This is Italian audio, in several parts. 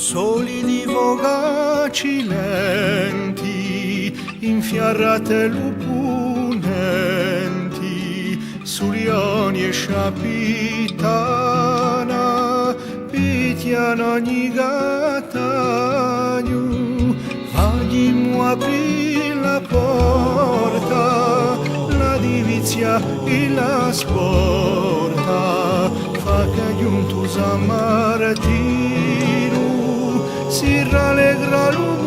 Solidi vogaci lenti, infiarrate lupunenti, sulioni e sciapitana, pitiano ogni gattagno, aghimu apri la porta, la divizia e la sporta, fa che giuntus a Martino, si rallegra l'umulino.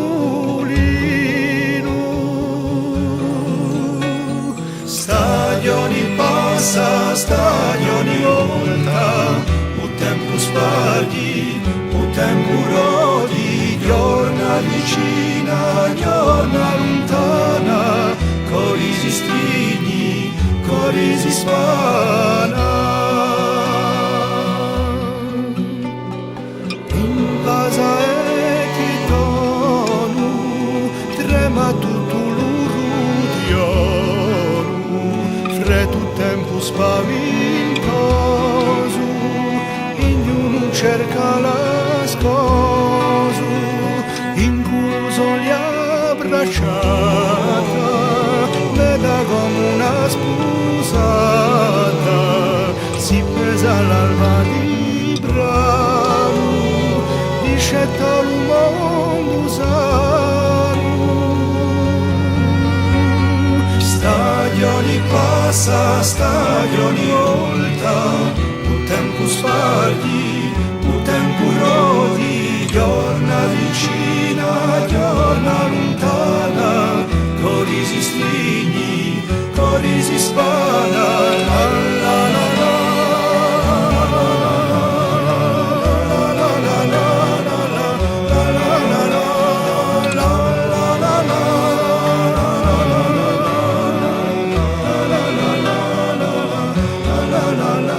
Stagioni passa, stagioni volta, o tempo sparghi, o tempo rodi, giorna vicina, giorna lontana, cori si strigni, cori si spana. In casa trema tutto l'urrudionu, freddo tempo spaventoso, ognuno cerca l'ascoso, incluso gli abbracciata, veda come una sposata, si pesa l'alba di bravo, discetta l'uomo sano. Stagioni passa, stagioni volta, un tempo sparghi, un tempo rodi, giorna vicina, giorna lontana, cori si strigni, cori si spana, la la la la. La la la